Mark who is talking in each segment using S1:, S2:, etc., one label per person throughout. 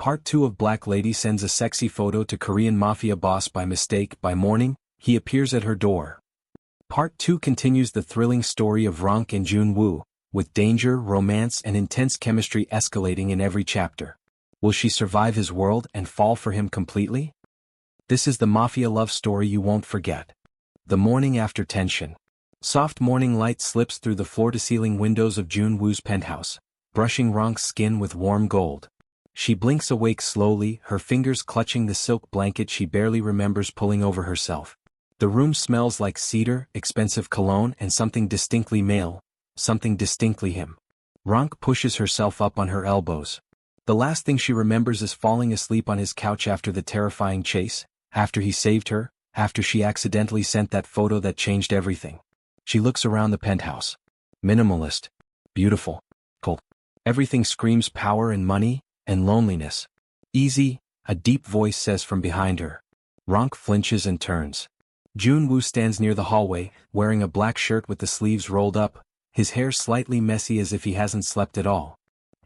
S1: Part 2 of Black Lady sends a sexy photo to Korean Mafia boss by mistake. By morning, he appears at her door. Part 2 continues the thrilling story of Ronke Joon Woo, with danger, romance and intense chemistry escalating in every chapter. Will she survive his world and fall for him completely? This is the Mafia love story you won't forget. The morning after tension. Soft morning light slips through the floor-to-ceiling windows of Joon Woo's penthouse, brushing Ronke's skin with warm gold. She blinks awake slowly, her fingers clutching the silk blanket she barely remembers pulling over herself. The room smells like cedar, expensive cologne and something distinctly male, something distinctly him. Ronke pushes herself up on her elbows. The last thing she remembers is falling asleep on his couch after the terrifying chase, after he saved her, after she accidentally sent that photo that changed everything. She looks around the penthouse. Minimalist. Beautiful. Cold. Everything screams power and money, and loneliness. Easy, a deep voice says from behind her. Ronke flinches and turns. Joon Woo stands near the hallway, wearing a black shirt with the sleeves rolled up, his hair slightly messy as if he hasn't slept at all.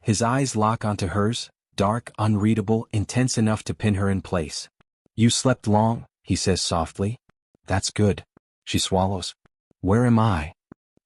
S1: His eyes lock onto hers, dark, unreadable, intense enough to pin her in place. You slept long, he says softly. That's good. She swallows. Where am I?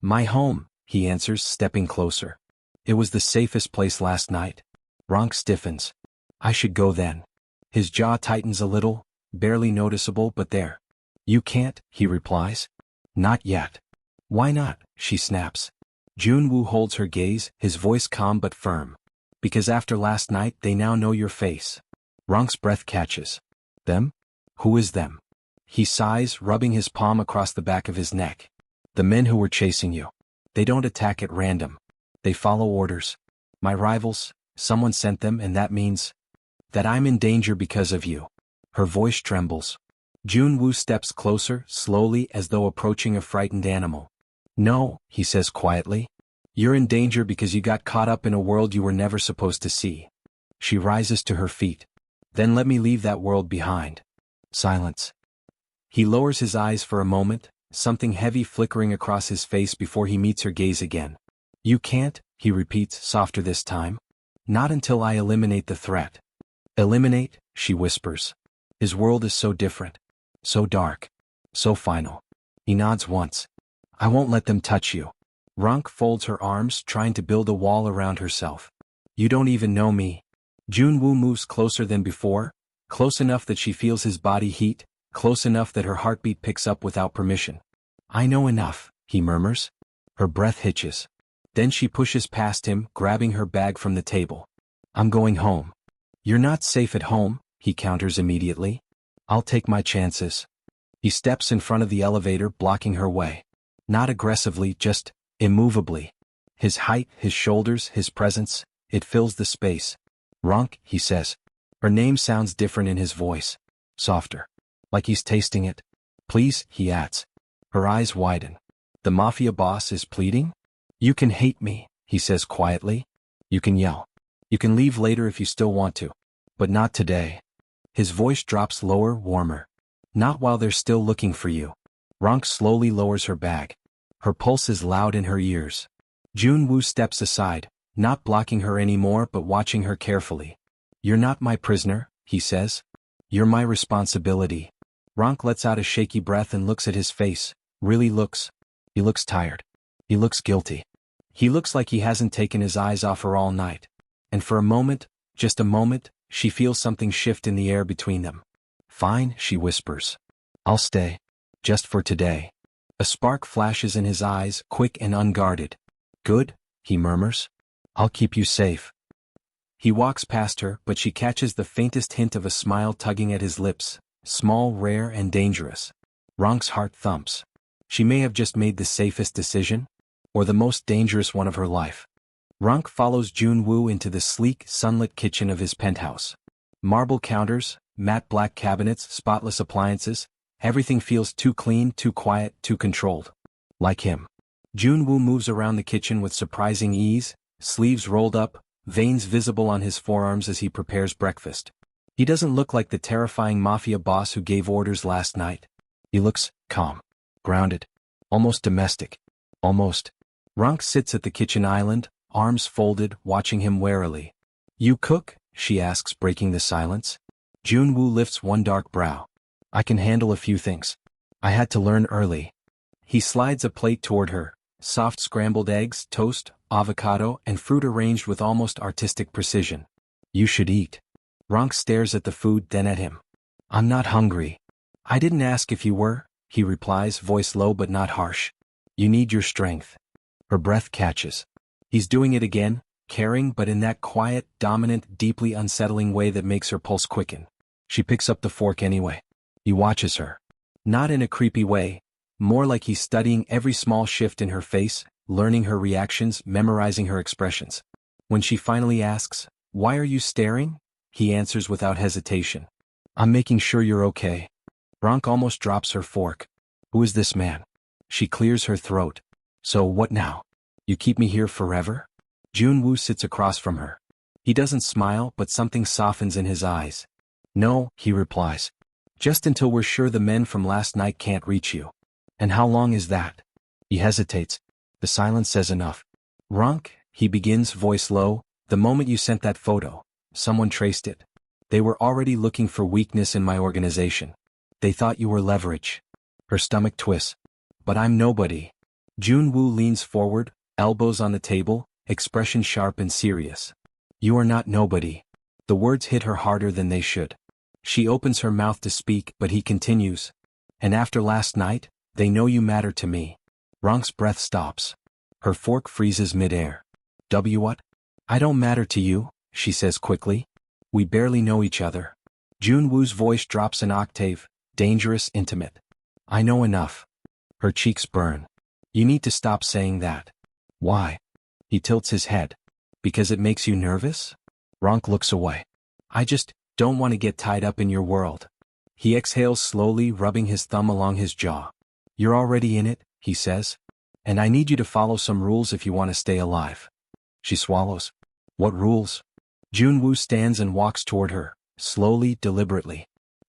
S1: My home, he answers, stepping closer. It was the safest place last night. Ronke stiffens. I should go then. His jaw tightens a little, barely noticeable but there. You can't, he replies. Not yet. Why not, she snaps. Joon Woo holds her gaze, his voice calm but firm. Because after last night they now know your face. Ronke's breath catches. Them? Who is them? He sighs, rubbing his palm across the back of his neck. The men who were chasing you. They don't attack at random. They follow orders. My rivals. Someone sent them and that means that I'm in danger because of you. Her voice trembles. Joon Woo steps closer, slowly as though approaching a frightened animal. No, he says quietly. You're in danger because you got caught up in a world you were never supposed to see. She rises to her feet. Then let me leave that world behind. Silence. He lowers his eyes for a moment, something heavy flickering across his face before he meets her gaze again. You can't, he repeats, softer this time. Not until I eliminate the threat. Eliminate, she whispers. His world is so different. So dark. So final. He nods once. I won't let them touch you. Ronke folds her arms, trying to build a wall around herself. You don't even know me. Joon Woo moves closer than before, close enough that she feels his body heat, close enough that her heartbeat picks up without permission. I know enough, he murmurs. Her breath hitches. Then she pushes past him, grabbing her bag from the table. I'm going home. You're not safe at home, he counters immediately. I'll take my chances. He steps in front of the elevator, blocking her way. Not aggressively, just immovably. His height, his shoulders, his presence, it fills the space. Ronke, he says. Her name sounds different in his voice. Softer. Like he's tasting it. Please, he adds. Her eyes widen. The Mafia boss is pleading? You can hate me, he says quietly. You can yell. You can leave later if you still want to. But not today. His voice drops lower, warmer. Not while they're still looking for you. Ronke slowly lowers her bag. Her pulse is loud in her ears. Joon Woo steps aside, not blocking her anymore but watching her carefully. You're not my prisoner, he says. You're my responsibility. Ronke lets out a shaky breath and looks at his face. Really looks. He looks tired. He looks guilty. He looks like he hasn't taken his eyes off her all night. And for a moment, just a moment, she feels something shift in the air between them. Fine, she whispers. I'll stay. Just for today. A spark flashes in his eyes, quick and unguarded. Good, he murmurs. I'll keep you safe. He walks past her, but she catches the faintest hint of a smile tugging at his lips, small, rare, and dangerous. Ronke's heart thumps. She may have just made the safest decision, or the most dangerous one of her life. Ronke follows Joon Woo into the sleek, sunlit kitchen of his penthouse. Marble counters, matte black cabinets, spotless appliances, everything feels too clean, too quiet, too controlled. Like him. Joon Woo moves around the kitchen with surprising ease, sleeves rolled up, veins visible on his forearms as he prepares breakfast. He doesn't look like the terrifying Mafia boss who gave orders last night. He looks calm, grounded, almost domestic. Almost. Ronke sits at the kitchen island, arms folded, watching him warily. You cook? she asks, breaking the silence. Joon Woo lifts one dark brow. I can handle a few things. I had to learn early. He slides a plate toward her, soft scrambled eggs, toast, avocado, and fruit arranged with almost artistic precision. You should eat. Ronke stares at the food, then at him. I'm not hungry. I didn't ask if you were, he replies, voice low but not harsh. You need your strength. Her breath catches. He's doing it again, caring but in that quiet, dominant, deeply unsettling way that makes her pulse quicken. She picks up the fork anyway. He watches her. Not in a creepy way, more like he's studying every small shift in her face, learning her reactions, memorizing her expressions. When she finally asks, "Why are you staring?" he answers without hesitation. I'm making sure you're okay. Ronke almost drops her fork. Who is this man? She clears her throat. So what now? You keep me here forever? Joon Woo sits across from her. He doesn't smile, but something softens in his eyes. No, he replies. Just until we're sure the men from last night can't reach you. And how long is that? He hesitates. The silence says enough. Ronke, he begins, voice low, the moment you sent that photo, someone traced it. They were already looking for weakness in my organization. They thought you were leverage. Her stomach twists. But I'm nobody. Joon Woo leans forward, elbows on the table, expression sharp and serious. You are not nobody. The words hit her harder than they should. She opens her mouth to speak, but he continues. And after last night, they know you matter to me. Ronke's breath stops. Her fork freezes midair. What? I don't matter to you, she says quickly. We barely know each other. Joon Woo's voice drops an octave, dangerous, intimate. I know enough. Her cheeks burn. You need to stop saying that. Why? He tilts his head. Because it makes you nervous? Ronke looks away. I just don't want to get tied up in your world. He exhales slowly, rubbing his thumb along his jaw. You're already in it, he says. And I need you to follow some rules if you want to stay alive. She swallows. What rules? Joon Woo stands and walks toward her, slowly, deliberately.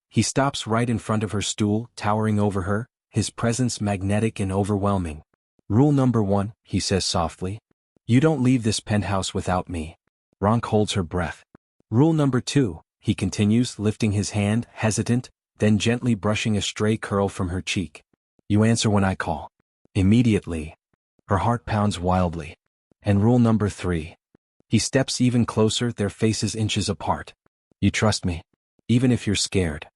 S1: He stops right in front of her stool, towering over her, his presence magnetic and overwhelming. Rule number 1, he says softly. You don't leave this penthouse without me. Ronke holds her breath. Rule number 2, he continues, lifting his hand, hesitant, then gently brushing a stray curl from her cheek. You answer when I call. Immediately. Her heart pounds wildly. And rule number 3. He steps even closer, their faces inches apart. You trust me, even if you're scared.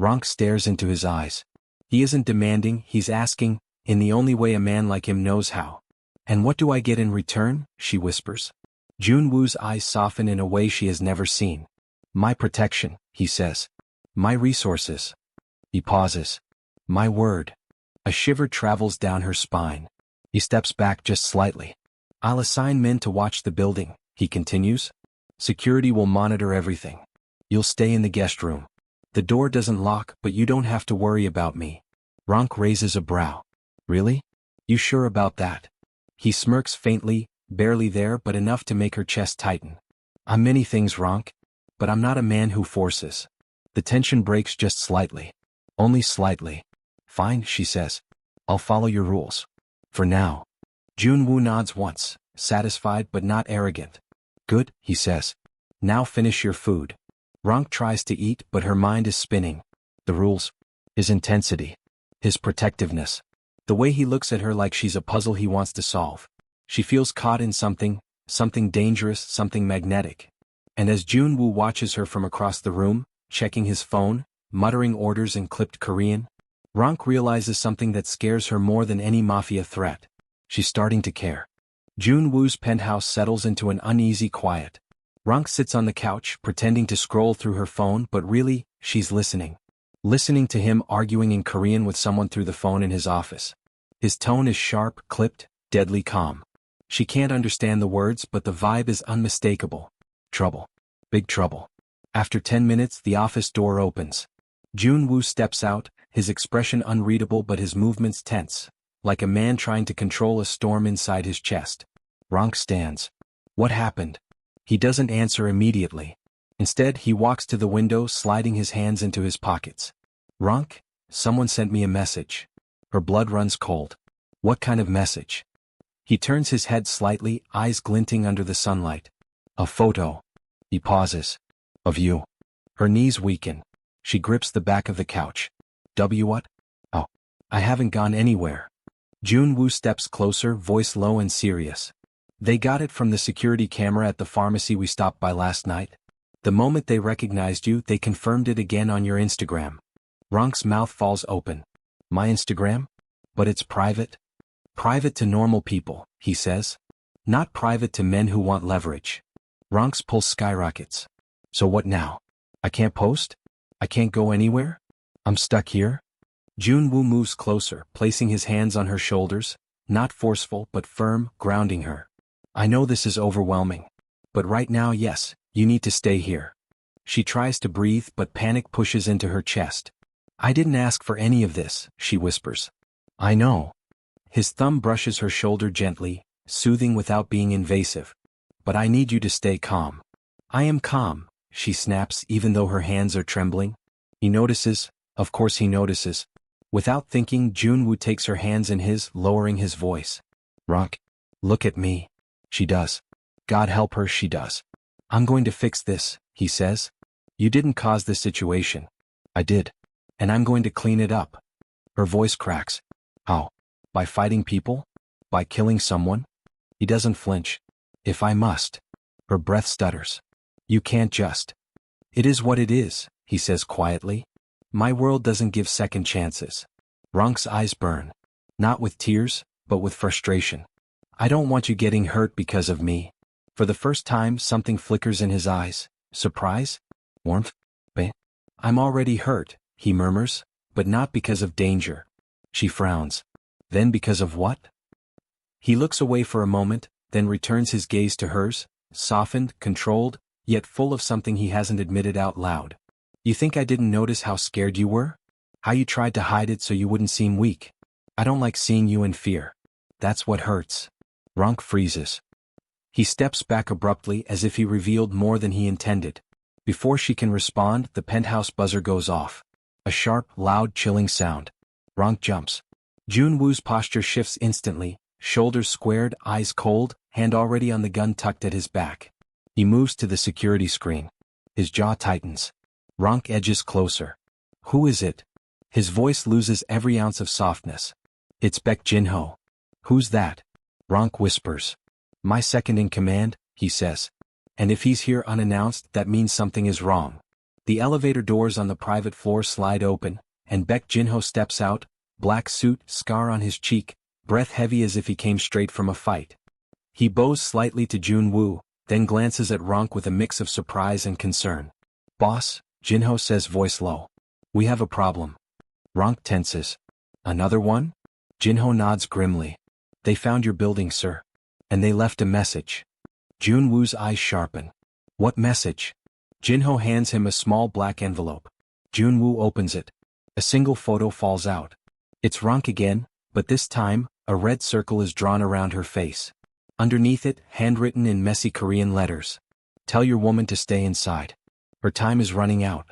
S1: Ronke stares into his eyes. He isn't demanding, he's asking, in the only way a man like him knows how. And what do I get in return? She whispers. Joon Woo's eyes soften in a way she has never seen. My protection, he says. My resources. He pauses. My word. A shiver travels down her spine. He steps back just slightly. I'll assign men to watch the building, he continues. Security will monitor everything. You'll stay in the guest room. The door doesn't lock, but you don't have to worry about me. Ronke raises a brow. Really? You sure about that? He smirks faintly, barely there but enough to make her chest tighten. I'm many things, Ronke, but I'm not a man who forces. The tension breaks just slightly. Only slightly. Fine, she says. I'll follow your rules. For now. Joon Woo nods once, satisfied but not arrogant. Good, he says. Now finish your food. Ronke tries to eat, but her mind is spinning. The rules. His intensity. His protectiveness. The way he looks at her like she's a puzzle he wants to solve. She feels caught in something dangerous, something magnetic. And as Joon Woo watches her from across the room, checking his phone, muttering orders in clipped Korean, Ronke realizes something that scares her more than any mafia threat. She's starting to care. Joon Woo's penthouse settles into an uneasy quiet. Ronke sits on the couch, pretending to scroll through her phone, but really, she's listening. Listening to him arguing in Korean with someone through the phone in his office. His tone is sharp, clipped, deadly calm. She can't understand the words, but the vibe is unmistakable. Trouble. Big trouble. After 10 minutes, the office door opens. Joon Woo steps out, his expression unreadable but his movements tense, like a man trying to control a storm inside his chest. Ronke stands. What happened? He doesn't answer immediately. Instead, he walks to the window, sliding his hands into his pockets. Ronke, someone sent me a message. Her blood runs cold. What kind of message? He turns his head slightly, eyes glinting under the sunlight. A photo. He pauses. Of you. Her knees weaken. She grips the back of the couch. What? Oh. I haven't gone anywhere. Joon Woo steps closer, voice low and serious. They got it from the security camera at the pharmacy we stopped by last night. The moment they recognized you, they confirmed it again on your Instagram. Ronke's mouth falls open. My Instagram? But it's private? Private to normal people, he says. Not private to men who want leverage. Ronke's pulse skyrockets. So what now? I can't post? I can't go anywhere? I'm stuck here? Joon Woo moves closer, placing his hands on her shoulders, not forceful but firm, grounding her. I know this is overwhelming. But right now, yes, you need to stay here. She tries to breathe but panic pushes into her chest. I didn't ask for any of this, she whispers. I know. His thumb brushes her shoulder gently, soothing without being invasive. But I need you to stay calm. I am calm, she snaps even though her hands are trembling. He notices, of course he notices. Without thinking, Joon Woo takes her hands in his, lowering his voice. Ronke, look at me. She does. God help her, she does. I'm going to fix this, he says. You didn't cause this situation. I did. And I'm going to clean it up. Her voice cracks. How? By fighting people? By killing someone? He doesn't flinch. If I must. Her breath stutters. You can't just. It is what it is, he says quietly. My world doesn't give second chances. Ronke's eyes burn. Not with tears, but with frustration. I don't want you getting hurt because of me. For the first time, something flickers in his eyes. Surprise? Warmth? Pain? I'm already hurt, he murmurs, but not because of danger. She frowns. Then because of what? He looks away for a moment, then returns his gaze to hers, softened, controlled, yet full of something he hasn't admitted out loud. You think I didn't notice how scared you were? How you tried to hide it so you wouldn't seem weak? I don't like seeing you in fear. That's what hurts. Ronke freezes. He steps back abruptly as if he revealed more than he intended. Before she can respond, the penthouse buzzer goes off. A sharp, loud, chilling sound. Ronke jumps. Joon Woo's posture shifts instantly, shoulders squared, eyes cold, hand already on the gun tucked at his back. He moves to the security screen. His jaw tightens. Ronke edges closer. Who is it? His voice loses every ounce of softness. It's Baek Jin-ho. Who's that? Ronke whispers. My second in command, he says. And if he's here unannounced, that means something is wrong. The elevator doors on the private floor slide open, and Baek Jin-ho steps out, black suit, scar on his cheek, breath heavy as if he came straight from a fight. He bows slightly to Joon Woo, then glances at Ronke with a mix of surprise and concern. Boss, Jin-ho says, voice low. We have a problem. Ronke tenses. Another one? Jin-ho nods grimly. They found your building, sir. And they left a message. Joon Woo's eyes sharpen. What message? Jin-ho hands him a small black envelope. Joon Woo opens it. A single photo falls out. It's Ronke again, but this time, a red circle is drawn around her face. Underneath it, handwritten in messy Korean letters. Tell your woman to stay inside. Her time is running out.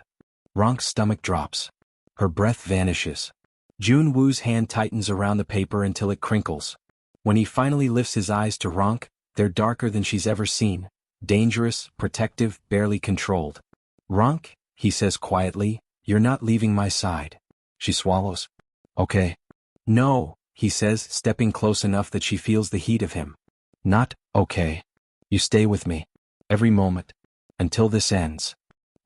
S1: Ronke's stomach drops. Her breath vanishes. Joon Woo's hand tightens around the paper until it crinkles. When he finally lifts his eyes to Ronke, they're darker than she's ever seen. Dangerous, protective, barely controlled. Ronke, he says quietly, you're not leaving my side. She swallows. Okay. No, he says, stepping close enough that she feels the heat of him. Not, okay. You stay with me. Every moment. Until this ends.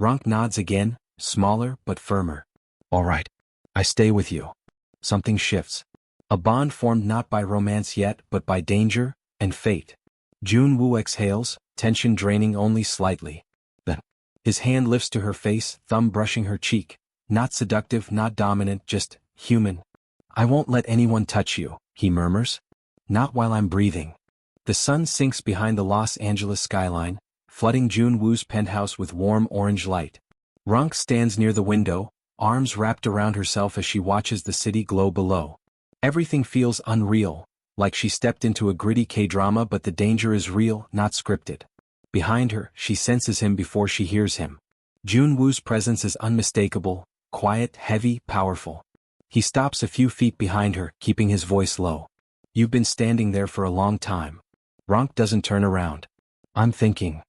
S1: Ronke nods again, smaller but firmer. All right. I stay with you. Something shifts. A bond formed not by romance yet but by danger and fate. Joon Woo exhales, tension draining only slightly. Then, his hand lifts to her face, thumb brushing her cheek. Not seductive, not dominant, just human. I won't let anyone touch you, he murmurs. Not while I'm breathing. The sun sinks behind the Los Angeles skyline, flooding Joon Woo's penthouse with warm orange light. Ronke stands near the window, arms wrapped around herself as she watches the city glow below. Everything feels unreal, like she stepped into a gritty K-drama, but the danger is real, not scripted. Behind her, she senses him before she hears him. Joon Woo's presence is unmistakable, quiet, heavy, powerful. He stops a few feet behind her, keeping his voice low. You've been standing there for a long time. Ronke doesn't turn around. I'm thinking.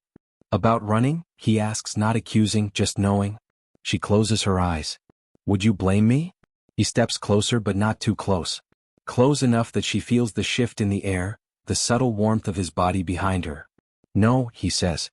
S1: About running? He asks, not accusing, just knowing. She closes her eyes. Would you blame me? He steps closer but not too close. Close enough that she feels the shift in the air, the subtle warmth of his body behind her. No, he says.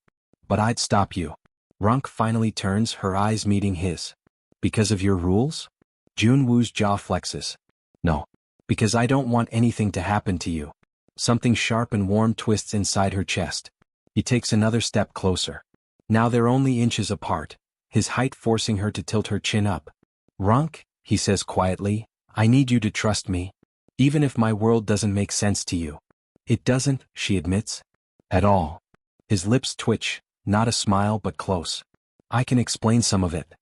S1: But I'd stop you. Ronke finally turns, her eyes meeting his. Because of your rules? Joon Woo's jaw flexes. No. Because I don't want anything to happen to you. Something sharp and warm twists inside her chest. He takes another step closer. Now they're only inches apart, his height forcing her to tilt her chin up. Ronke, he says quietly, I need you to trust me. Even if my world doesn't make sense to you. It doesn't, she admits. At all. His lips twitch, not a smile but close. I can explain some of it.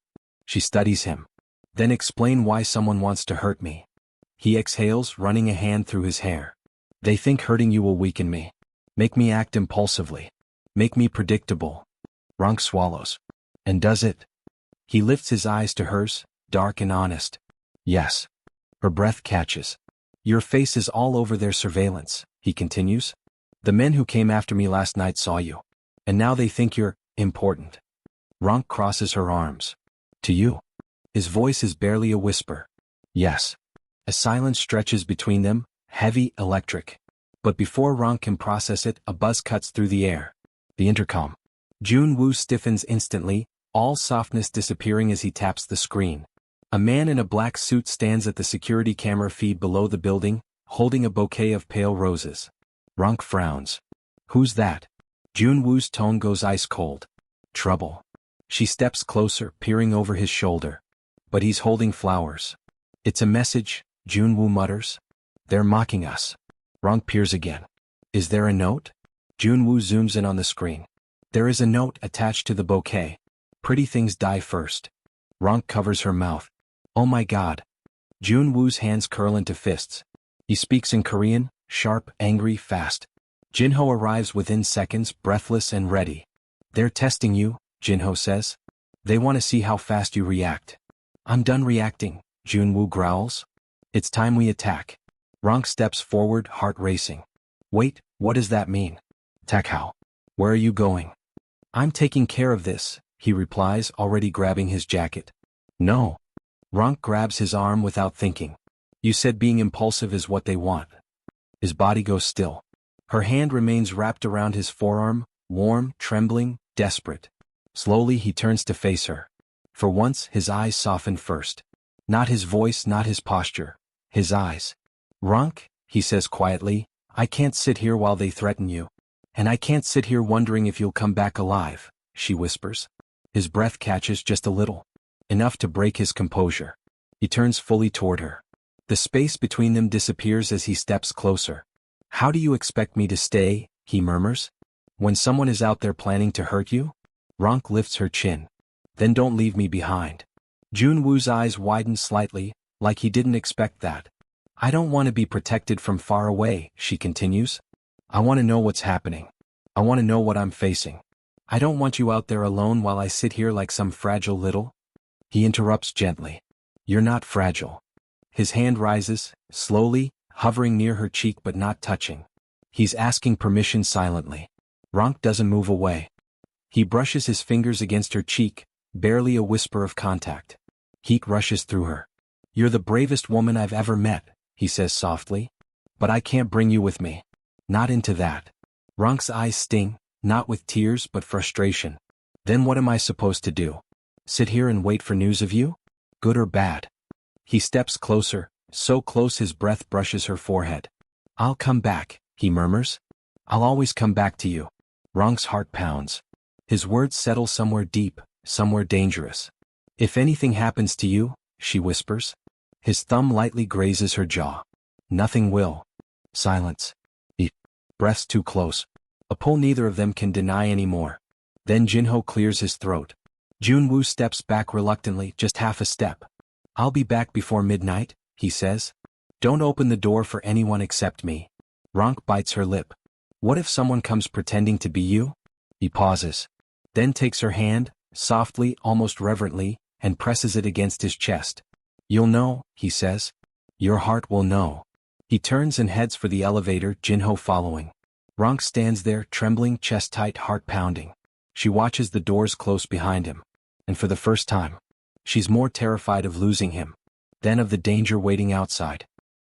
S1: She studies him. Then explain why someone wants to hurt me. He exhales, running a hand through his hair. They think hurting you will weaken me. Make me act impulsively. Make me predictable. Ronke swallows. And does it? He lifts his eyes to hers, dark and honest. Yes. Her breath catches. Your face is all over their surveillance, he continues. The men who came after me last night saw you. And now they think you're important. Ronke crosses her arms. To you? His voice is barely a whisper. Yes. A silence stretches between them, heavy, electric. But before Ronke can process it, a buzz cuts through the air. The intercom. Joon Woo stiffens instantly, all softness disappearing as he taps the screen. A man in a black suit stands at the security camera feed below the building, holding a bouquet of pale roses. Ronke frowns. Who's that? Joon Woo's tone goes ice cold. Trouble. She steps closer, peering over his shoulder. But he's holding flowers. It's a message, Joon Woo mutters. They're mocking us. Ronke peers again. Is there a note? Joon Woo zooms in on the screen. There is a note attached to the bouquet. Pretty things die first. Ronke covers her mouth. Oh my God. Joon Woo's hands curl into fists. He speaks in Korean, sharp, angry, fast. Jinho arrives within seconds, breathless and ready. They're testing you, Jinho says. They want to see how fast you react. I'm done reacting, Joon Woo growls. It's time we attack. Ronke steps forward, heart racing. Wait, what does that mean? Attack how? Where are you going? I'm taking care of this, he replies, already grabbing his jacket. No. Ronke grabs his arm without thinking. You said being impulsive is what they want. His body goes still. Her hand remains wrapped around his forearm, warm, trembling, desperate. Slowly he turns to face her. For once, his eyes soften first. Not his voice, not his posture. His eyes. Ronke, he says quietly, I can't sit here while they threaten you. And I can't sit here wondering if you'll come back alive, she whispers. His breath catches just a little. Enough to break his composure. He turns fully toward her. The space between them disappears as he steps closer. How do you expect me to stay, he murmurs. When someone is out there planning to hurt you? Ronke lifts her chin. Then don't leave me behind. Joon Woo's eyes widen slightly, like he didn't expect that. I don't want to be protected from far away, she continues. I want to know what's happening. I want to know what I'm facing. I don't want you out there alone while I sit here like some fragile little. He interrupts gently. You're not fragile. His hand rises, slowly, hovering near her cheek but not touching. He's asking permission silently. Ronke doesn't move away. He brushes his fingers against her cheek, barely a whisper of contact. Heat rushes through her. You're the bravest woman I've ever met, he says softly. But I can't bring you with me. Not into that. Ronke's eyes sting, not with tears but frustration. Then what am I supposed to do? Sit here and wait for news of you? Good or bad? He steps closer, so close his breath brushes her forehead. I'll come back, he murmurs. I'll always come back to you. Ronke's heart pounds. His words settle somewhere deep, somewhere dangerous. If anything happens to you, she whispers. His thumb lightly grazes her jaw. Nothing will. Silence. Breaths too close. A pull neither of them can deny anymore. Then Jinho clears his throat. Joon Woo steps back reluctantly, just half a step. I'll be back before midnight, he says. Don't open the door for anyone except me. Ronke bites her lip. What if someone comes pretending to be you? He pauses. Then takes her hand, softly, almost reverently, and presses it against his chest. You'll know, he says. Your heart will know. He turns and heads for the elevator, Jinho following. Ronke stands there, trembling, chest tight, heart pounding. She watches the doors close behind him. And for the first time, she's more terrified of losing him than of the danger waiting outside.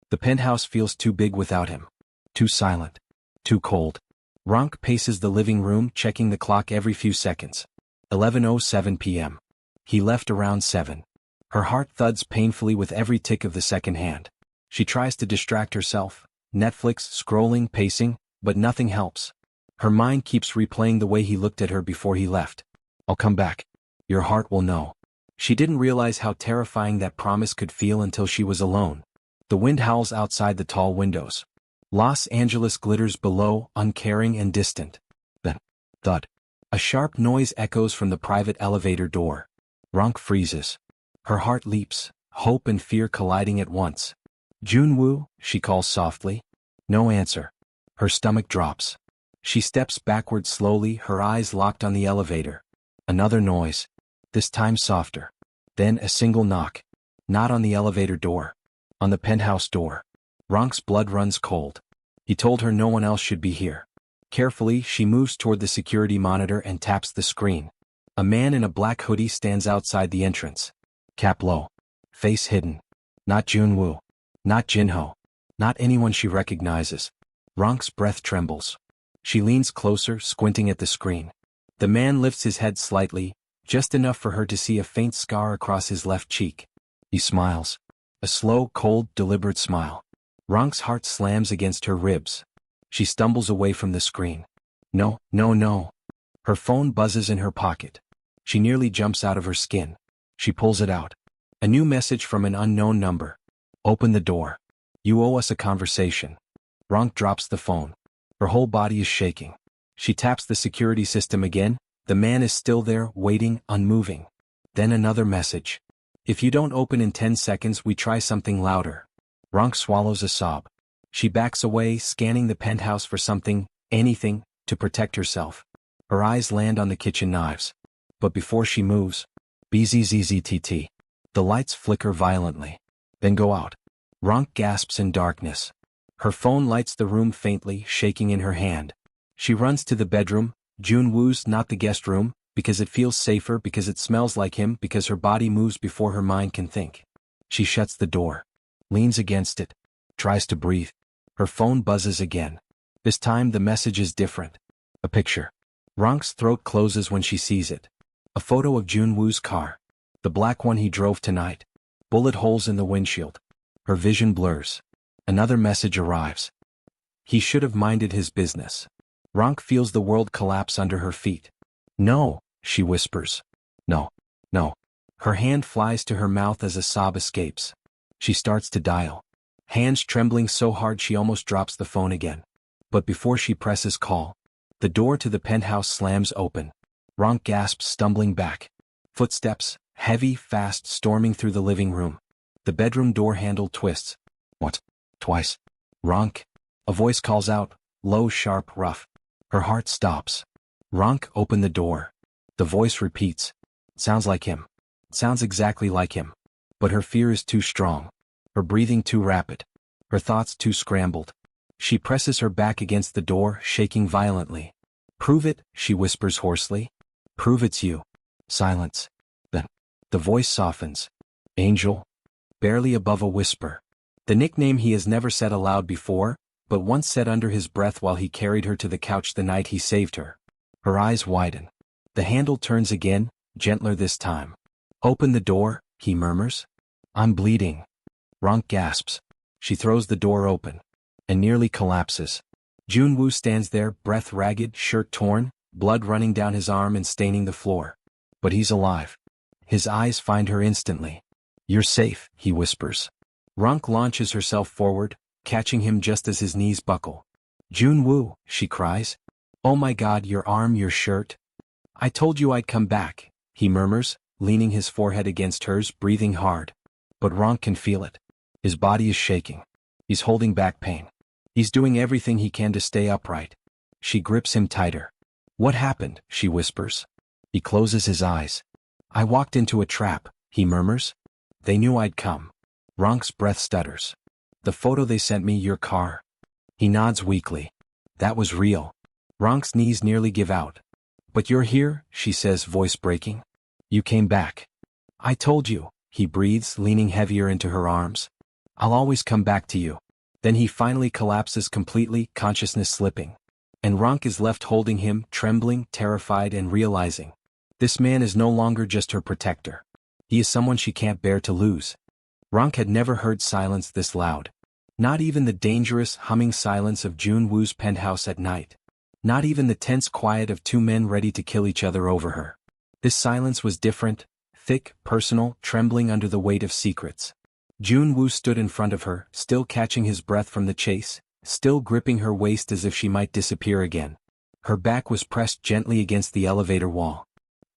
S1: The penthouse feels too big without him. Too silent. Too cold. Ronke paces the living room, checking the clock every few seconds. 11:07 p.m. He left around 7. Her heart thuds painfully with every tick of the second hand. She tries to distract herself. Netflix, scrolling, pacing, but nothing helps. Her mind keeps replaying the way he looked at her before he left. "I'll come back. Your heart will know." She didn't realize how terrifying that promise could feel until she was alone. The wind howls outside the tall windows. Los Angeles glitters below, uncaring and distant. Then, thud. A sharp noise echoes from the private elevator door. Ronke freezes. Her heart leaps, hope and fear colliding at once. "Joon Woo," she calls softly. No answer. Her stomach drops. She steps backward slowly, her eyes locked on the elevator. Another noise. This time softer. Then a single knock. Not on the elevator door. On the penthouse door. Ronke's blood runs cold. He told her no one else should be here. Carefully, she moves toward the security monitor and taps the screen. A man in a black hoodie stands outside the entrance. Cap low. Face hidden. Not Joon Woo. Not Jinho. Not anyone she recognizes. Ronke's breath trembles. She leans closer, squinting at the screen. The man lifts his head slightly, just enough for her to see a faint scar across his left cheek. He smiles. A slow, cold, deliberate smile. Ronke's heart slams against her ribs. She stumbles away from the screen. No, no, no. Her phone buzzes in her pocket. She nearly jumps out of her skin. She pulls it out. A new message from an unknown number. "Open the door. You owe us a conversation." Ronke drops the phone. Her whole body is shaking. She taps the security system again. The man is still there, waiting, unmoving. Then another message. "If you don't open in 10 seconds, we try something louder." Ronke swallows a sob. She backs away, scanning the penthouse for something, anything, to protect herself. Her eyes land on the kitchen knives. But before she moves, bzzzt. The lights flicker violently. Then go out. Ronke gasps in darkness. Her phone lights the room faintly, shaking in her hand. She runs to the bedroom, Joon Woo's, not the guest room, because it feels safer, because it smells like him, because her body moves before her mind can think. She shuts the door. Leans against it. Tries to breathe. Her phone buzzes again. This time the message is different. A picture. Ronke's throat closes when she sees it. A photo of Joon Woo's car. The black one he drove tonight. Bullet holes in the windshield. Her vision blurs. Another message arrives. He should have minded his business. Ronke feels the world collapse under her feet. "No," she whispers. "No, no." Her hand flies to her mouth as a sob escapes. She starts to dial. Hands trembling so hard she almost drops the phone again. But before she presses call, the door to the penthouse slams open. Ronke gasps, stumbling back. Footsteps, heavy, fast, storming through the living room. The bedroom door handle twists. "What? Twice?" "Ronke." A voice calls out, low, sharp, rough. Her heart stops. "Ronke, open the door." The voice repeats. Sounds like him. Sounds exactly like him. But her fear is too strong. Her breathing too rapid. Her thoughts too scrambled. She presses her back against the door, shaking violently. "Prove it," she whispers hoarsely. "Prove it's you." Silence. Then, the voice softens. "Angel." Barely above a whisper. The nickname he has never said aloud before, but once said under his breath while he carried her to the couch the night he saved her. Her eyes widen. The handle turns again, gentler this time. "Open the door," he murmurs. "I'm bleeding." Ronke gasps. She throws the door open. And nearly collapses. Joon Woo stands there, breath ragged, shirt torn, blood running down his arm and staining the floor. But he's alive. His eyes find her instantly. "You're safe," he whispers. Ronke launches herself forward, catching him just as his knees buckle. "Joon Woo," she cries. "Oh my God, your arm, your shirt." "I told you I'd come back," he murmurs, leaning his forehead against hers, breathing hard. But Ronke can feel it. His body is shaking. He's holding back pain. He's doing everything he can to stay upright. She grips him tighter. "What happened?" she whispers. He closes his eyes. "I walked into a trap," he murmurs. "They knew I'd come." Ronke's breath stutters. "The photo they sent me, your car." He nods weakly. "That was real." Ronke's knees nearly give out. "But you're here," she says, voice breaking. "You came back." "I told you," he breathes, leaning heavier into her arms. "I'll always come back to you." Then he finally collapses completely, consciousness slipping. And Ronke is left holding him, trembling, terrified, and realizing this man is no longer just her protector. He is someone she can't bear to lose. Ronke had never heard silence this loud. Not even the dangerous, humming silence of Joon Woo's penthouse at night. Not even the tense quiet of two men ready to kill each other over her. This silence was different, thick, personal, trembling under the weight of secrets. Joon Woo stood in front of her, still catching his breath from the chase, still gripping her waist as if she might disappear again. Her back was pressed gently against the elevator wall.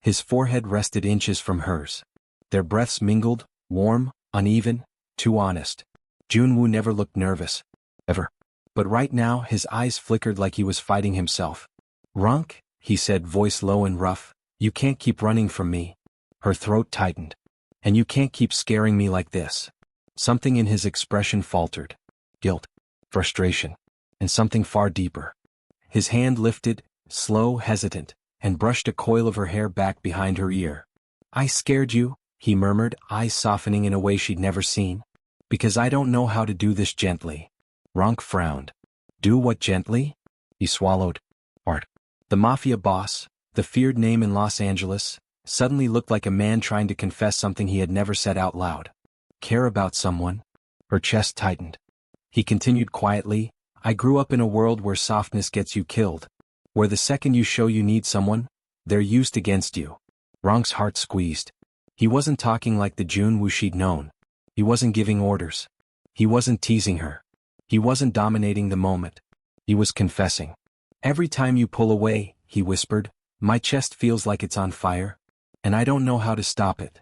S1: His forehead rested inches from hers. Their breaths mingled, warm, uneven, too honest. Joon Woo never looked nervous. Ever. But right now his eyes flickered like he was fighting himself. "Ronke," he said, voice low and rough, "you can't keep running from me." Her throat tightened. "And you can't keep scaring me like this." Something in his expression faltered. Guilt. Frustration. And something far deeper. His hand lifted, slow, hesitant, and brushed a coil of her hair back behind her ear. "I scared you," he murmured, eyes softening in a way she'd never seen. "Because I don't know how to do this gently." Ronke frowned. "Do what gently?" He swallowed. Art. The Mafia boss, the feared name in Los Angeles, suddenly looked like a man trying to confess something he had never said out loud. "Care about someone?" Her chest tightened. He continued quietly, "I grew up in a world where softness gets you killed. Where the second you show you need someone, they're used against you." Ronke's heart squeezed. He wasn't talking like the Joon Woo she'd known. He wasn't giving orders. He wasn't teasing her. He wasn't dominating the moment. He was confessing. "Every time you pull away," he whispered, "my chest feels like it's on fire. And I don't know how to stop it."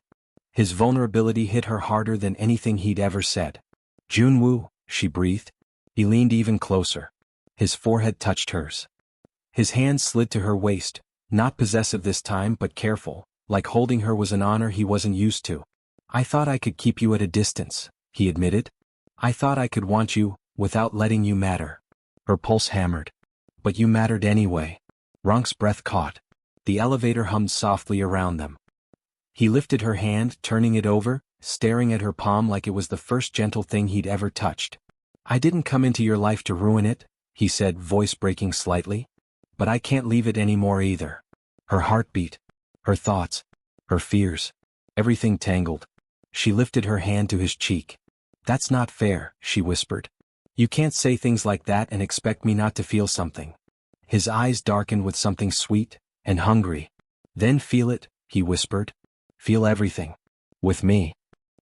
S1: His vulnerability hit her harder than anything he'd ever said. "Joon Woo," she breathed. He leaned even closer. His forehead touched hers. His hand slid to her waist, not possessive this time but careful, like holding her was an honor he wasn't used to. "I thought I could keep you at a distance," he admitted. "I thought I could want you, without letting you matter." Her pulse hammered. "But you mattered anyway." Ronke's breath caught. The elevator hummed softly around them. He lifted her hand, turning it over, staring at her palm like it was the first gentle thing he'd ever touched. "I didn't come into your life to ruin it," he said, voice breaking slightly. "But I can't leave it anymore either." Her heart beat. Her thoughts. Her fears. Everything tangled. She lifted her hand to his cheek. "That's not fair," she whispered. "You can't say things like that and expect me not to feel something." His eyes darkened with something sweet and hungry. "Then feel it," he whispered. "Feel everything. With me."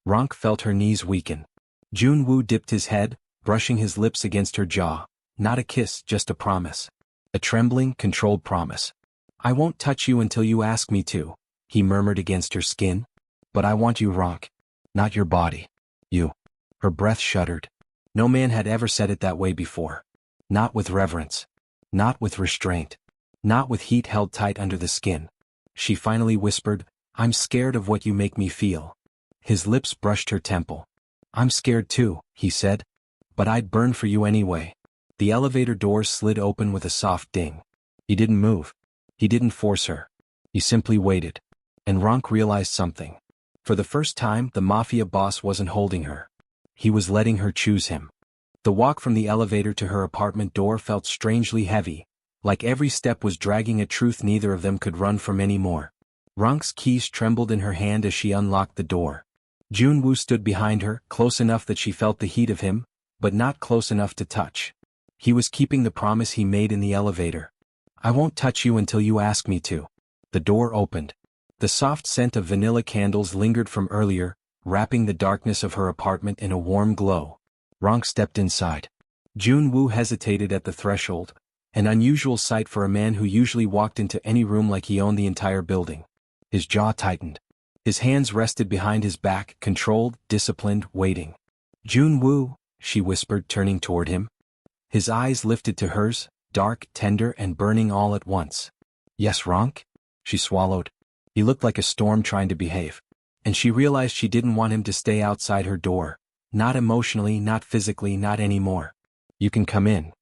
S1: Ronke felt her knees weaken. Joon Woo dipped his head, brushing his lips against her jaw. Not a kiss, just a promise. A trembling, controlled promise. "I won't touch you until you ask me to," he murmured against her skin. "But I want you, Ronke. Not your body. You." Her breath shuddered. No man had ever said it that way before. Not with reverence. Not with restraint. Not with heat held tight under the skin. She finally whispered, "I'm scared of what you make me feel." His lips brushed her temple. "I'm scared too," he said. "But I'd burn for you anyway." The elevator doors slid open with a soft ding. He didn't move. He didn't force her. He simply waited. And Ronke realized something. For the first time, the Mafia boss wasn't holding her. He was letting her choose him. The walk from the elevator to her apartment door felt strangely heavy, like every step was dragging a truth neither of them could run from anymore. Ronke's keys trembled in her hand as she unlocked the door. Joon Woo stood behind her, close enough that she felt the heat of him, but not close enough to touch. He was keeping the promise he made in the elevator. "I won't touch you until you ask me to." The door opened. The soft scent of vanilla candles lingered from earlier, wrapping the darkness of her apartment in a warm glow. Ronke stepped inside. Joon Woo hesitated at the threshold, an unusual sight for a man who usually walked into any room like he owned the entire building. His jaw tightened. His hands rested behind his back, controlled, disciplined, waiting. "Joon Woo," she whispered, turning toward him. His eyes lifted to hers, dark, tender, and burning all at once. "Yes, Ronke?" She swallowed. He looked like a storm trying to behave. And she realized she didn't want him to stay outside her door. Not emotionally, not physically, not anymore. "You can come in."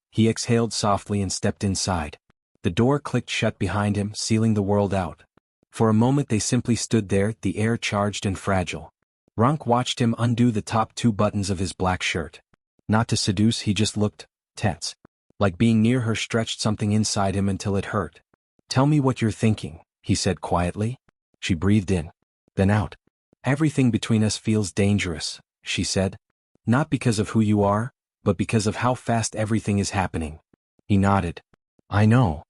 S1: He exhaled softly and stepped inside. The door clicked shut behind him, sealing the world out. For a moment they simply stood there, the air charged and fragile. Ronke watched him undo the top 2 buttons of his black shirt. Not to seduce, he just looked tense. Like being near her stretched something inside him until it hurt. "Tell me what you're thinking," he said quietly. She breathed in, then out. "Everything between us feels dangerous," she said. "Not because of who you are, but because of how fast everything is happening." He nodded. "I know.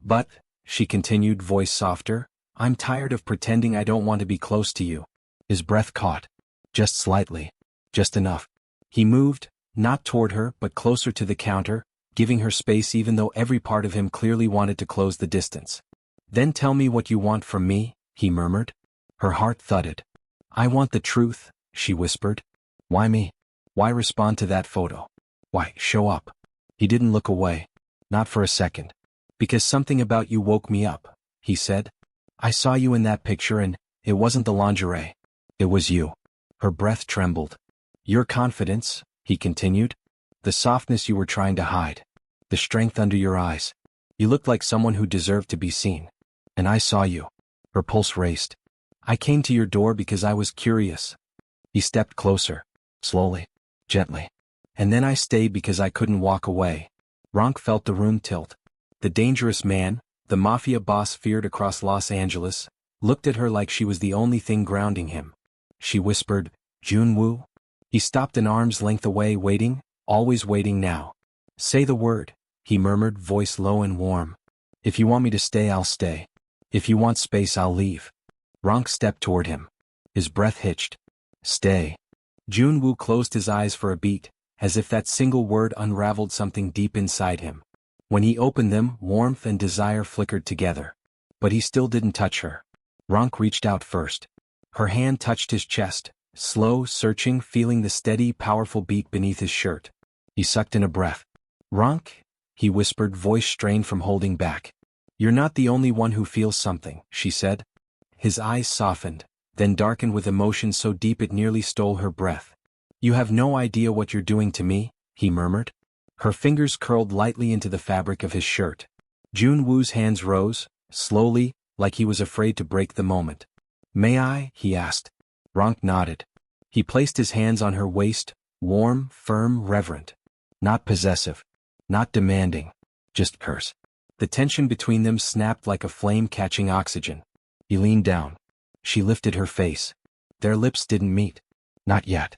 S1: But," she continued, voice softer, "I'm tired of pretending I don't want to be close to you." His breath caught. Just slightly. Just enough. He moved, not toward her but closer to the counter, giving her space even though every part of him clearly wanted to close the distance. "Then tell me what you want from me," he murmured. Her heart thudded. "I want the truth," she whispered. "Why me? Why respond to that photo? Why show up?" He didn't look away. Not for a second. "Because something about you woke me up," he said. "I saw you in that picture and it wasn't the lingerie. It was you." Her breath trembled. "Your confidence," he continued. "The softness you were trying to hide. The strength under your eyes. You looked like someone who deserved to be seen. And I saw you." Her pulse raced. "I came to your door because I was curious." He stepped closer. Slowly. Gently. "And then I stayed because I couldn't walk away." Ronke felt the room tilt. The dangerous man, the mafia boss feared across Los Angeles, looked at her like she was the only thing grounding him. She whispered, "Joon Woo?" He stopped an arm's length away, waiting, always waiting now. "Say the word," he murmured, voice low and warm. "If you want me to stay, I'll stay. If you want space, I'll leave." Ronke stepped toward him. His breath hitched. "Stay." Joon Woo closed his eyes for a beat, as if that single word unraveled something deep inside him. When he opened them, warmth and desire flickered together. But he still didn't touch her. Ronke reached out first. Her hand touched his chest, slow, searching, feeling the steady, powerful beat beneath his shirt. He sucked in a breath. "Ronke," he whispered, voice strained from holding back. "You're not the only one who feels something," she said. His eyes softened, then darkened with emotion so deep it nearly stole her breath. "You have no idea what you're doing to me," he murmured. Her fingers curled lightly into the fabric of his shirt. Joon Woo's hands rose, slowly, like he was afraid to break the moment. "May I?" he asked. Ronke nodded. He placed his hands on her waist, warm, firm, reverent. Not possessive. Not demanding. Just hers. The tension between them snapped like a flame catching oxygen. He leaned down. She lifted her face. Their lips didn't meet. Not yet.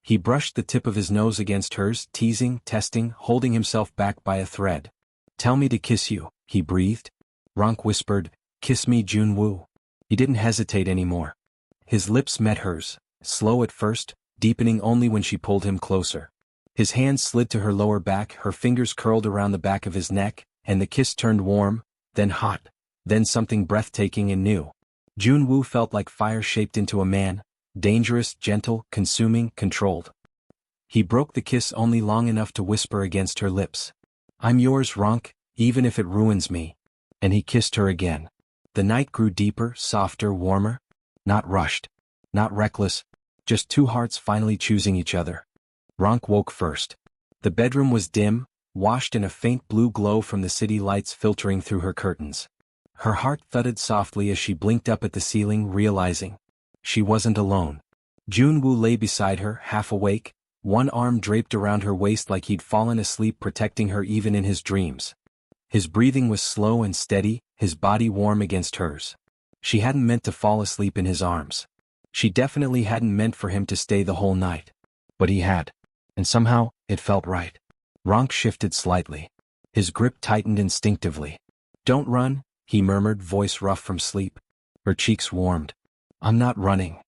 S1: He brushed the tip of his nose against hers, teasing, testing, holding himself back by a thread. "Tell me to kiss you," he breathed. Ronke whispered, "Kiss me, Joon Woo." He didn't hesitate anymore. His lips met hers, slow at first, deepening only when she pulled him closer. His hands slid to her lower back, her fingers curled around the back of his neck, and the kiss turned warm, then hot, then something breathtaking and new. Joon Woo felt like fire shaped into a man, dangerous, gentle, consuming, controlled. He broke the kiss only long enough to whisper against her lips, "I'm yours, Ronke, even if it ruins me." And he kissed her again. The night grew deeper, softer, warmer. Not rushed. Not reckless. Just two hearts finally choosing each other. Ronke woke first. The bedroom was dim, washed in a faint blue glow from the city lights filtering through her curtains. Her heart thudded softly as she blinked up at the ceiling, realizing she wasn't alone. Joon Woo lay beside her, half awake, one arm draped around her waist like he'd fallen asleep, protecting her even in his dreams. His breathing was slow and steady, his body warm against hers. She hadn't meant to fall asleep in his arms. She definitely hadn't meant for him to stay the whole night. But he had. And somehow, it felt right. Ronke shifted slightly. His grip tightened instinctively. "Don't run," he murmured, voice rough from sleep. Her cheeks warmed. "I'm not running."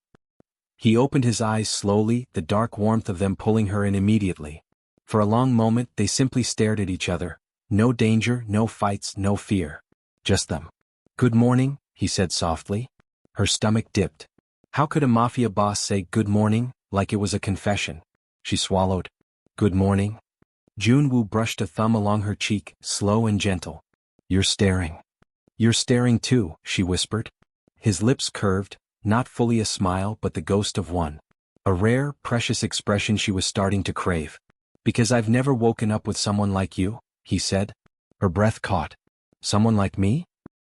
S1: He opened his eyes slowly, the dark warmth of them pulling her in immediately. For a long moment, they simply stared at each other. No danger, no fights, no fear. Just them. "Good morning," he said softly. Her stomach dipped. How could a mafia boss say good morning, like it was a confession? She swallowed. "Good morning." Joon Woo brushed a thumb along her cheek, slow and gentle. "You're staring." "You're staring too," she whispered. His lips curved, not fully a smile but the ghost of one. A rare, precious expression she was starting to crave. "Because I've never woken up with someone like you," he said. Her breath caught. Someone like me?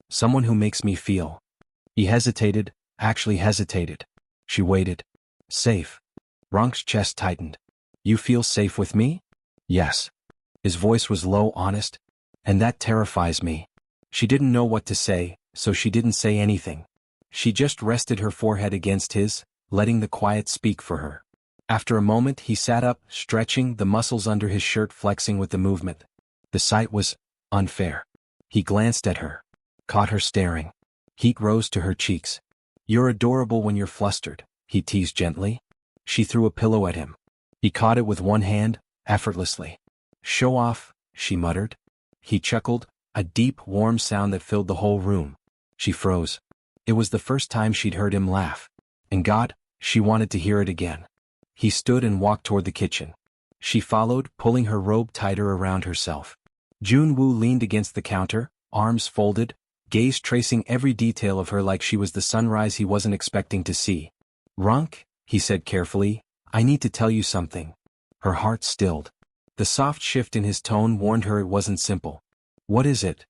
S1: Someone who makes me feel. He hesitated, actually hesitated. She waited. Safe. Ronke's chest tightened. You feel safe with me? Yes. His voice was low, honest. And that terrifies me. She didn't know what to say, so she didn't say anything. She just rested her forehead against his, letting the quiet speak for her. After a moment he sat up, stretching, the muscles under his shirt flexing with the movement. The sight was unfair. He glanced at her. Caught her staring. Heat rose to her cheeks. You're adorable when you're flustered, he teased gently. She threw a pillow at him. He caught it with one hand, effortlessly. Show off, she muttered. He chuckled, a deep, warm sound that filled the whole room. She froze. It was the first time she'd heard him laugh. And God, she wanted to hear it again. He stood and walked toward the kitchen. She followed, pulling her robe tighter around herself. Joon Woo leaned against the counter, arms folded, gaze tracing every detail of her like she was the sunrise he wasn't expecting to see. Ronke, he said carefully, I need to tell you something. Her heart stilled. The soft shift in his tone warned her it wasn't simple. What is it?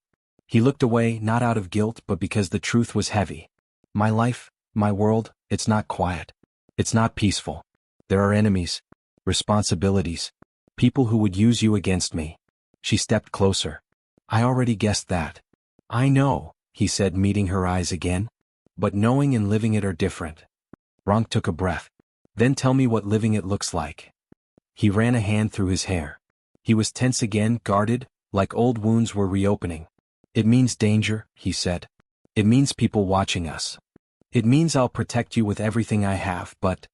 S1: He looked away, not out of guilt but because the truth was heavy. My life, my world, it's not quiet. It's not peaceful. There are enemies, responsibilities, people who would use you against me. She stepped closer. I already guessed that. I know, he said, meeting her eyes again. But knowing and living it are different. Ronke took a breath. Then tell me what living it looks like. He ran a hand through his hair. He was tense again, guarded, like old wounds were reopening. It means danger, he said. It means people watching us. It means I'll protect you with everything I have, but...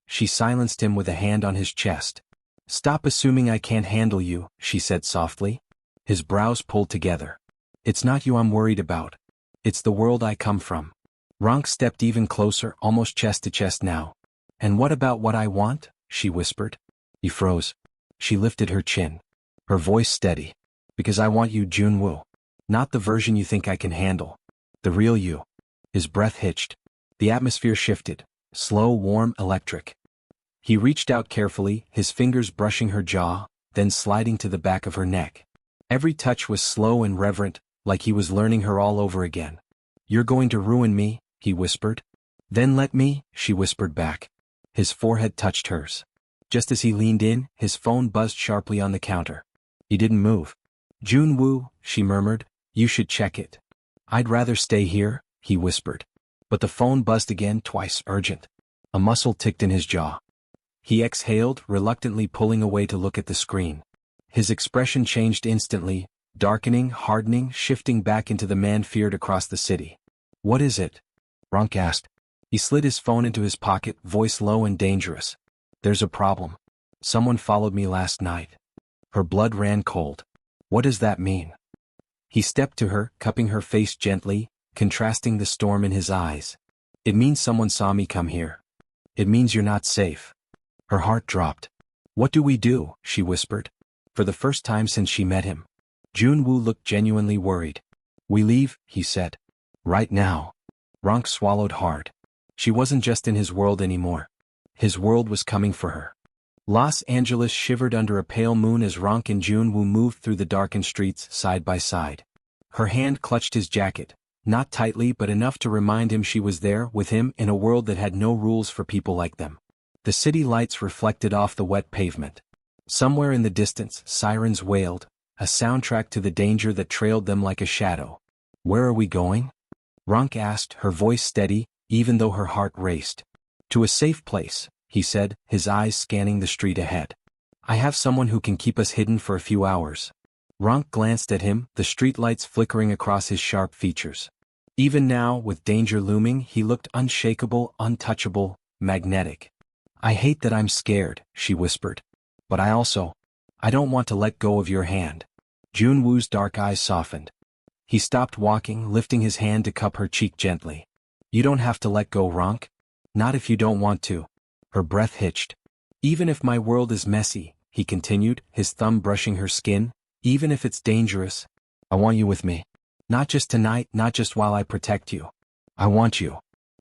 S1: She silenced him with a hand on his chest. Stop assuming I can't handle you, she said softly. His brows pulled together. It's not you I'm worried about. It's the world I come from. Ronke stepped even closer, almost chest to chest now. And what about what I want? She whispered. He froze. She lifted her chin. Her voice steady. Because I want you, Joon Woo. Not the version you think I can handle. The real you. His breath hitched. The atmosphere shifted. Slow, warm, electric. He reached out carefully, his fingers brushing her jaw, then sliding to the back of her neck. Every touch was slow and reverent, like he was learning her all over again. You're going to ruin me, he whispered. Then let me, she whispered back. His forehead touched hers. Just as he leaned in, his phone buzzed sharply on the counter. He didn't move. Joon Woo, she murmured, you should check it. I'd rather stay here, he whispered. But the phone buzzed again, twice, urgent. A muscle ticked in his jaw. He exhaled, reluctantly pulling away to look at the screen. His expression changed instantly, darkening, hardening, shifting back into the man feared across the city. What is it? Ronke asked. He slid his phone into his pocket, voice low and dangerous. There's a problem. Someone followed me last night. Her blood ran cold. What does that mean? He stepped to her, cupping her face gently, contrasting the storm in his eyes. It means someone saw me come here. It means you're not safe. Her heart dropped. What do we do? She whispered. For the first time since she met him. Joon Woo looked genuinely worried. We leave, he said. Right now. Ronke swallowed hard. She wasn't just in his world anymore. His world was coming for her. Los Angeles shivered under a pale moon as Ronke and Joon Woo moved through the darkened streets side by side. Her hand clutched his jacket, not tightly but enough to remind him she was there with him in a world that had no rules for people like them. The city lights reflected off the wet pavement. Somewhere in the distance, sirens wailed, a soundtrack to the danger that trailed them like a shadow. Where are we going? Ronke asked, her voice steady, even though her heart raced. To a safe place, he said, his eyes scanning the street ahead. I have someone who can keep us hidden for a few hours. Ronke glanced at him, the streetlights flickering across his sharp features. Even now, with danger looming, he looked unshakable, untouchable, magnetic. I hate that I'm scared, she whispered. But I don't want to let go of your hand. Joon Woo's dark eyes softened. He stopped walking, lifting his hand to cup her cheek gently. You don't have to let go, Ronke. Not if you don't want to. Her breath hitched. Even if my world is messy, he continued, his thumb brushing her skin, even if it's dangerous, I want you with me. Not just tonight, not just while I protect you. I want you.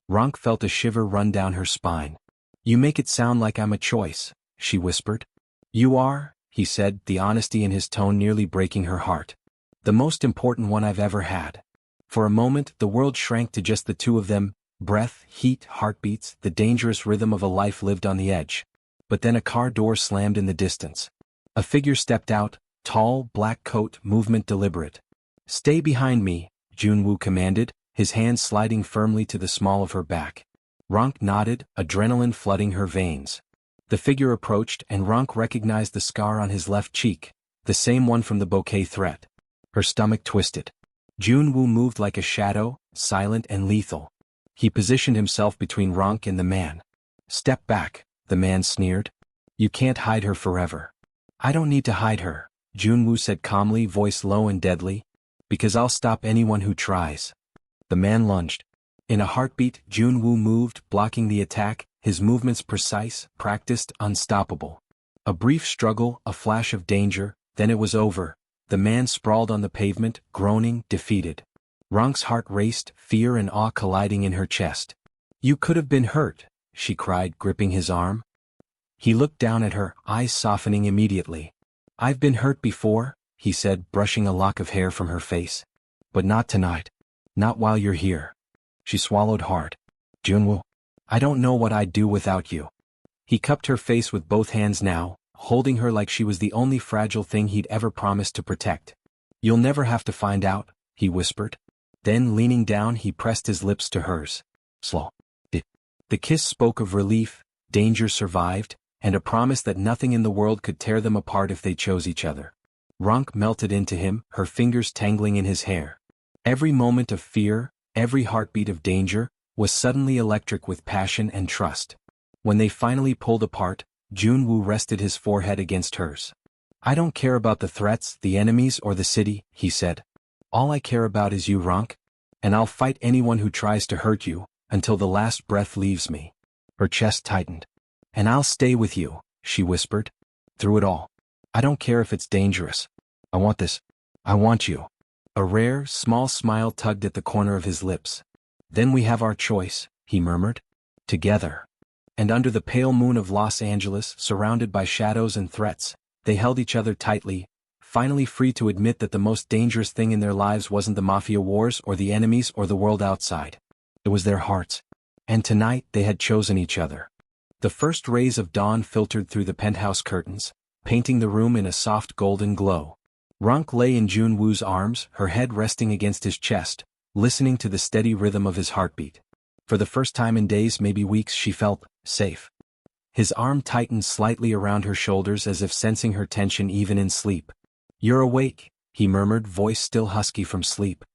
S1: Ronke felt a shiver run down her spine. You make it sound like I'm a choice, she whispered. You are, he said, the honesty in his tone nearly breaking her heart. The most important one I've ever had. For a moment, the world shrank to just the two of them, breath, heat, heartbeats, the dangerous rhythm of a life lived on the edge. But then a car door slammed in the distance. A figure stepped out, tall, black coat, movement deliberate. "Stay behind me," Joon Woo commanded, his hand sliding firmly to the small of her back. Ronke nodded, adrenaline flooding her veins. The figure approached and Ronke recognized the scar on his left cheek, the same one from the bouquet threat. Her stomach twisted. Joon Woo moved like a shadow, silent and lethal. He positioned himself between Ronke and the man. "Step back," the man sneered. "You can't hide her forever." "I don't need to hide her," Joon Woo said calmly, voice low and deadly. "Because I'll stop anyone who tries." The man lunged. In a heartbeat, Joon Woo moved, blocking the attack, his movements precise, practiced, unstoppable. A brief struggle, a flash of danger, then it was over. The man sprawled on the pavement, groaning, defeated. Ronke's heart raced, fear and awe colliding in her chest. "You could have been hurt," she cried, gripping his arm. He looked down at her, eyes softening immediately. "I've been hurt before," he said, brushing a lock of hair from her face. "But not tonight. Not while you're here." She swallowed hard. "Joon Woo, I don't know what I'd do without you." He cupped her face with both hands now, holding her like she was the only fragile thing he'd ever promised to protect. "You'll never have to find out," he whispered. Then, leaning down, he pressed his lips to hers. Slow. The kiss spoke of relief, danger survived, and a promise that nothing in the world could tear them apart if they chose each other. Ronke melted into him, her fingers tangling in his hair. Every moment of fear, every heartbeat of danger, was suddenly electric with passion and trust. When they finally pulled apart, Joon Woo rested his forehead against hers. "I don't care about the threats, the enemies or the city," he said. "All I care about is you, Ronke. And I'll fight anyone who tries to hurt you, until the last breath leaves me." Her chest tightened. "And I'll stay with you," she whispered. "Through it all. I don't care if it's dangerous. I want this. I want you." A rare, small smile tugged at the corner of his lips. "Then we have our choice," he murmured. "Together." And under the pale moon of Los Angeles, surrounded by shadows and threats, they held each other tightly, finally free to admit that the most dangerous thing in their lives wasn't the Mafia wars or the enemies or the world outside. It was their hearts. And tonight they had chosen each other. The first rays of dawn filtered through the penthouse curtains, painting the room in a soft golden glow. Ronke lay in Joon Woo's arms, her head resting against his chest, listening to the steady rhythm of his heartbeat. For the first time in days, maybe weeks, she felt safe. His arm tightened slightly around her shoulders as if sensing her tension even in sleep. "You're awake," he murmured, voice still husky from sleep.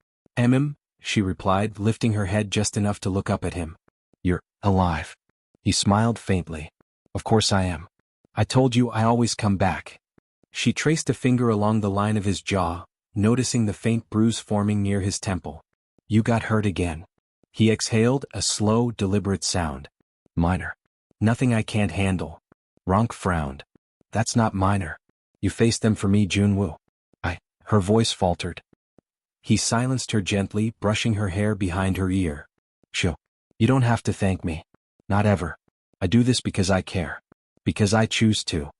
S1: She replied, lifting her head just enough to look up at him. "You're alive." He smiled faintly. "Of course I am. I told you I always come back." She traced a finger along the line of his jaw, noticing the faint bruise forming near his temple. "You got hurt again." He exhaled, a slow, deliberate sound. "Minor. Nothing I can't handle." Ronke frowned. "That's not minor. You faced them for me, Joon Woo." Her voice faltered. He silenced her gently, brushing her hair behind her ear. "Shoo. You don't have to thank me. Not ever. I do this because I care. Because I choose to."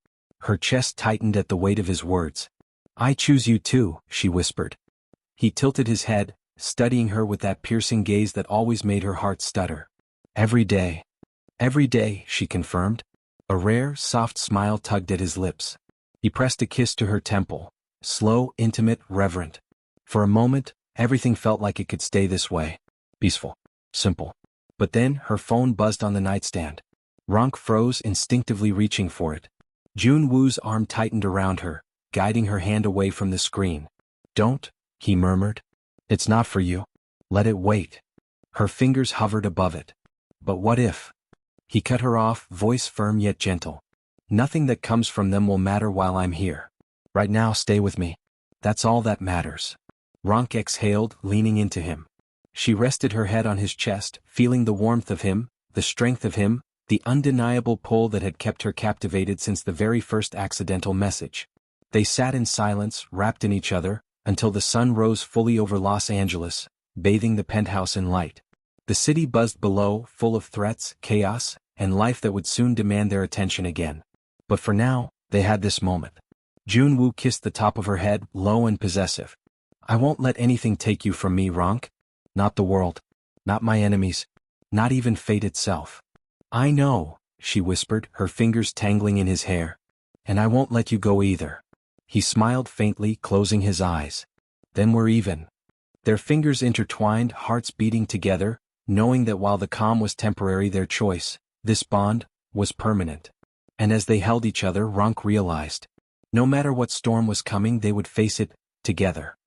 S1: Her chest tightened at the weight of his words. "I choose you too," she whispered. He tilted his head, studying her with that piercing gaze that always made her heart stutter. "Every day." "Every day," she confirmed. A rare, soft smile tugged at his lips. He pressed a kiss to her temple. Slow, intimate, reverent. For a moment, everything felt like it could stay this way. Peaceful. Simple. But then, her phone buzzed on the nightstand. Ronke froze, instinctively reaching for it. Joon Woo's arm tightened around her, guiding her hand away from the screen. "Don't," he murmured. "It's not for you. Let it wait." Her fingers hovered above it. "But what if?" He cut her off, voice firm yet gentle. "Nothing that comes from them will matter while I'm here. Right now, stay with me. That's all that matters." Ronke exhaled, leaning into him. She rested her head on his chest, feeling the warmth of him, the strength of him, the undeniable pull that had kept her captivated since the very first accidental message. They sat in silence, wrapped in each other, until the sun rose fully over Los Angeles, bathing the penthouse in light. The city buzzed below, full of threats, chaos, and life that would soon demand their attention again. But for now, they had this moment. Joon Woo kissed the top of her head, low and possessive. I won't let anything take you from me, Ronke. Not the world. Not my enemies. Not even fate itself. I know, she whispered, her fingers tangling in his hair. And I won't let you go either. He smiled faintly, closing his eyes. Then we're even. Their fingers intertwined, hearts beating together, knowing that while the calm was temporary, their choice, this bond, was permanent. And as they held each other, Ronke realized, no matter what storm was coming, they would face it, together.